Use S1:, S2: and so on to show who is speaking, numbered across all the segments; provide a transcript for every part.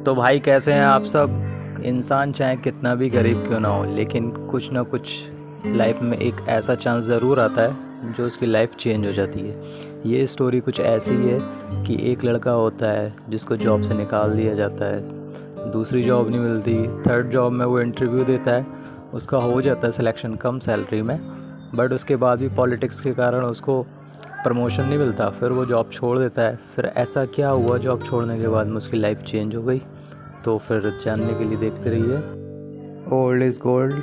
S1: तो भाई कैसे हैं आप सब। इंसान चाहे कितना भी गरीब क्यों ना हो, लेकिन कुछ ना कुछ लाइफ में एक ऐसा चांस ज़रूर आता है जो उसकी लाइफ चेंज हो जाती है। ये स्टोरी कुछ ऐसी है कि एक लड़का होता है जिसको जॉब से निकाल दिया जाता है, दूसरी जॉब नहीं मिलती, थर्ड जॉब में वो इंटरव्यू देता है, उसका हो जाता है सिलेक्शन कम सैलरी में, बट उसके बाद भी पॉलिटिक्स के कारण उसको प्रमोशन नहीं मिलता, फिर वो जॉब छोड़ देता है। फिर ऐसा क्या हुआ जॉब छोड़ने के बाद में उसकी लाइफ चेंज हो गई, तो फिर जानने के लिए देखते रहिए।
S2: ओल्ड इज़ गोल्ड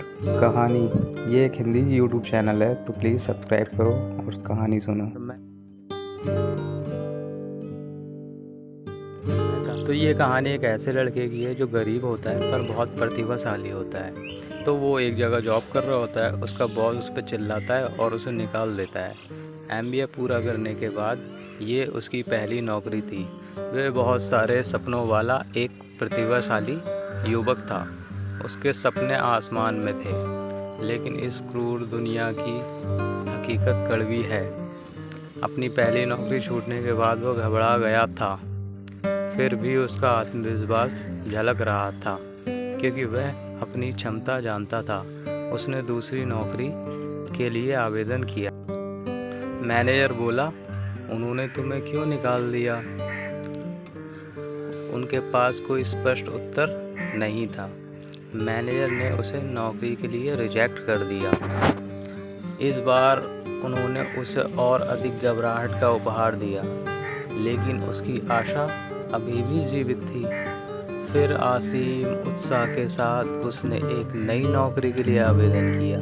S2: कहानी, ये एक हिंदी यूट्यूब चैनल है, तो प्लीज़ सब्सक्राइब करो और कहानी सुनो।
S1: तो ये कहानी एक ऐसे लड़के की है जो गरीब होता है पर बहुत प्रतिभाशाली होता है। तो वो एक जगह जॉब कर रहा होता है, उसका बॉस उस पर चिल्लाता है और उसे निकाल देता है। एमबीए पूरा करने के बाद ये उसकी पहली नौकरी थी। वह बहुत सारे सपनों वाला एक प्रतिभाशाली युवक था। उसके सपने आसमान में थे, लेकिन इस क्रूर दुनिया की हकीकत कड़वी है। अपनी पहली नौकरी छूटने के बाद वो घबरा गया था, फिर भी उसका आत्मविश्वास झलक रहा था क्योंकि वह अपनी क्षमता जानता था। उसने दूसरी नौकरी के लिए आवेदन किया। मैनेजर बोला, उन्होंने तुम्हें क्यों निकाल दिया? उनके पास कोई स्पष्ट उत्तर नहीं था। मैनेजर ने उसे नौकरी के लिए रिजेक्ट कर दिया। इस बार उन्होंने उसे और अधिक घबराहट का उपहार दिया, लेकिन उसकी आशा अभी भी जीवित थी। फिर असीम उत्साह के साथ उसने एक नई नौकरी के लिए आवेदन किया।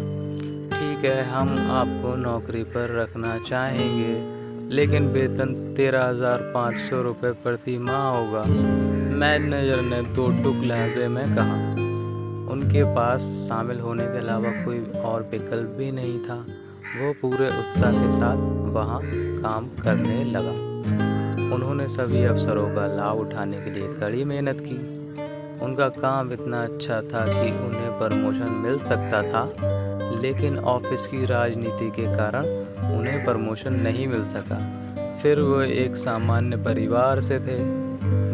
S1: ठीक है, हम आपको नौकरी पर रखना चाहेंगे, लेकिन वेतन 13,500 रुपये प्रति माह होगा, मैनेजर ने दो टुक लहजे में कहा। उनके पास शामिल होने के अलावा कोई और विकल्प भी नहीं था। वो पूरे उत्साह के साथ वहाँ काम करने लगा। उन्होंने सभी अवसरों का लाभ उठाने के लिए कड़ी मेहनत की। उनका काम इतना अच्छा था कि उन्हें प्रमोशन मिल सकता था, लेकिन ऑफिस की राजनीति के कारण उन्हें प्रमोशन नहीं मिल सका। फिर वो एक सामान्य परिवार से थे।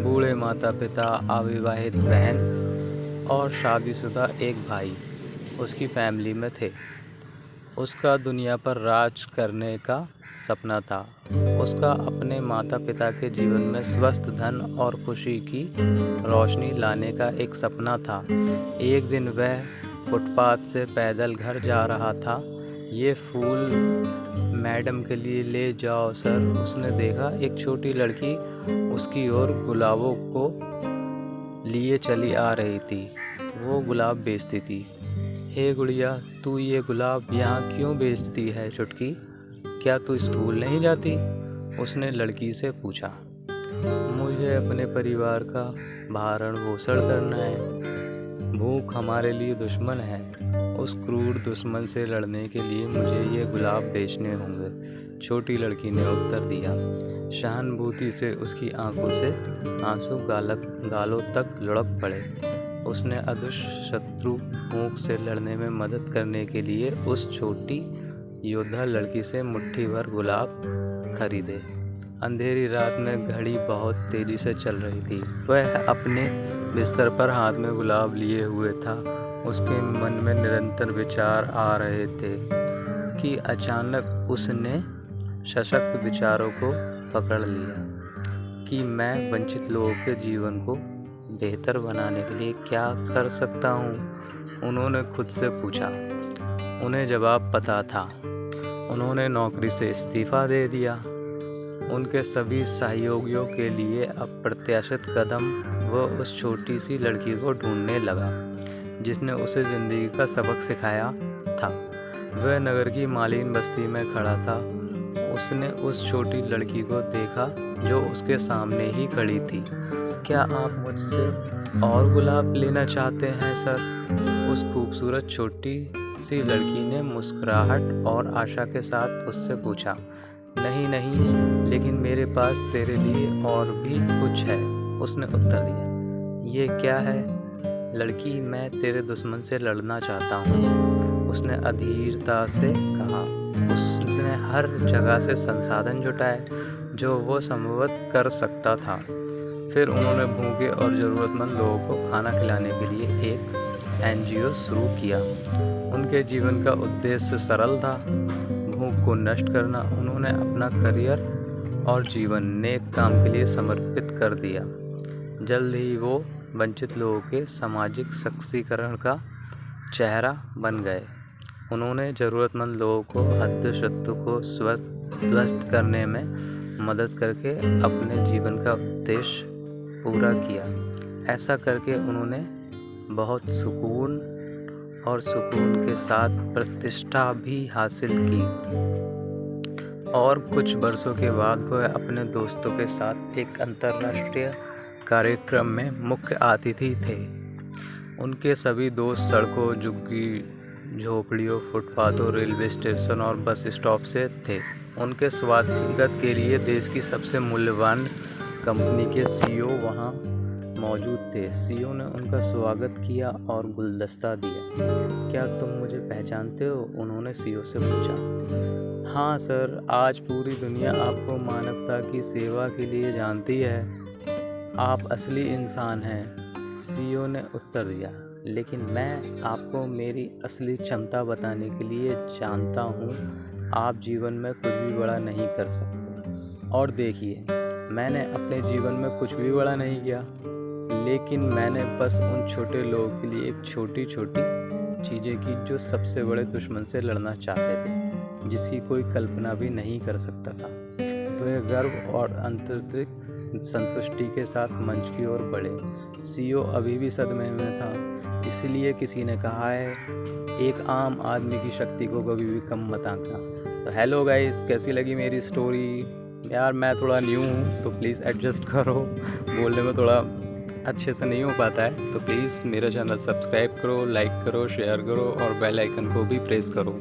S1: बूढ़े माता पिता, अविवाहित बहन और शादीशुदा एक भाई उसकी फैमिली में थे। उसका दुनिया पर राज करने का सपना था। उसका अपने माता पिता के जीवन में स्वस्थ धन और खुशी की रोशनी लाने का एक सपना था। एक दिन वह फुटपाथ से पैदल घर जा रहा था। ये फूल मैडम के लिए ले जाओ सर, उसने देखा। एक छोटी लड़की उसकी ओर गुलाबों को लिए चली आ रही थी। वो गुलाब बेचती थी। हे गुड़िया, तू ये गुलाब यहाँ क्यों बेचती है चुटकी? क्या तू स्कूल नहीं जाती? उसने लड़की से पूछा। मुझे अपने परिवार का भरण पोषण करना है। भूख हमारे लिए दुश्मन है। उस क्रूर दुश्मन से लड़ने के लिए मुझे ये गुलाब बेचने होंगे, छोटी लड़की ने उत्तर दिया। सहानुभूति से उसकी आंखों से आंसू गालों तक लुढ़क पड़े। उसने अदृश्य शत्रु भूख से लड़ने में मदद करने के लिए उस छोटी योद्धा लड़की से मुट्ठी भर गुलाब खरीदे। अंधेरी रात में घड़ी बहुत तेजी से चल रही थी। वह अपने बिस्तर पर हाथ में गुलाब लिए हुए था। उसके मन में निरंतर विचार आ रहे थे कि अचानक उसने सशक्त विचारों को पकड़ लिया कि मैं वंचित लोगों के जीवन को बेहतर बनाने के लिए क्या कर सकता हूँ। उन्होंने खुद से पूछा। उन्हें जवाब पता था। उन्होंने नौकरी से इस्तीफा दे दिया। उनके सभी सहयोगियों के लिए अप्रत्याशित कदम वो उस छोटी सी लड़की को ढूंढने लगा जिसने उसे ज़िंदगी का सबक सिखाया था। वह नगर की मालिन बस्ती में खड़ा था। उसने उस छोटी लड़की को देखा जो उसके सामने ही खड़ी थी। क्या आप मुझसे और गुलाब लेना चाहते हैं सर? उस खूबसूरत छोटी सी लड़की ने मुस्कुराहट और आशा के साथ उससे पूछा। नहीं नहीं, लेकिन मेरे पास तेरे लिए और भी कुछ है, उसने उत्तर दिया। ये क्या है? लड़की, मैं तेरे दुश्मन से लड़ना चाहता हूँ, उसने अधीरता से कहा। उसने हर जगह से संसाधन जुटाए जो वो संभवतः कर सकता था। फिर उन्होंने भूखे और ज़रूरतमंद लोगों को खाना खिलाने के लिए एक NGO शुरू किया। उनके जीवन का उद्देश्य सरल था, भूख को नष्ट करना। उन्होंने अपना करियर और जीवन नेक काम के लिए समर्पित कर दिया। जल्द ही वो वंचित लोगों के सामाजिक सशक्तिकरण का चेहरा बन गए। उन्होंने ज़रूरतमंद लोगों को हद्दशत्तु को स्वस्थ करने में मदद करके अपने जीवन का उद्देश्य पूरा किया। ऐसा करके उन्होंने बहुत सुकून के साथ प्रतिष्ठा भी हासिल की और कुछ वर्षों के बाद वह अपने दोस्तों के साथ एक अंतर्राष्ट्रीय कार्यक्रम में मुख्य अतिथि थे। उनके सभी दोस्त सड़कों, झुग्गी झोपड़ियों, फुटपाथों, रेलवे स्टेशन और बस स्टॉप से थे। उनके स्वागत के लिए देश की सबसे मूल्यवान कंपनी के CEO वहां मौजूद थे। CEO ने उनका स्वागत किया और गुलदस्ता दिया। क्या तुम मुझे पहचानते हो? उन्होंने CEO से पूछा। हाँ सर, आज पूरी दुनिया आपको मानवता की सेवा के लिए जानती है। आप असली इंसान हैं, CEO ने उत्तर दिया। लेकिन मैं आपको मेरी असली क्षमता बताने के लिए जानता हूँ। आप जीवन में कुछ भी बड़ा नहीं कर सकते। और देखिए, मैंने अपने जीवन में कुछ भी बड़ा नहीं किया, लेकिन मैंने बस उन छोटे लोगों के लिए एक छोटी छोटी चीज़ें की जो सबसे बड़े दुश्मन से लड़ना चाहते थे, जिसकी कोई कल्पना भी नहीं कर सकता था। वह गर्व और आंतरिक संतुष्टि के साथ मंच की ओर बढ़े। CEO अभी भी सदमे में था। इसलिए किसी ने कहा है, एक आम आदमी की शक्ति को कभी भी कम मत आंकना। तो हेलो गाइस, कैसी लगी मेरी स्टोरी? यार मैं थोड़ा न्यू हूँ, तो प्लीज़ एडजस्ट करो। बोलने में थोड़ा अच्छे से नहीं हो पाता है, तो प्लीज़ मेरा चैनल सब्सक्राइब करो, लाइक करो, शेयर करो और बेल आइकन को भी प्रेस करो।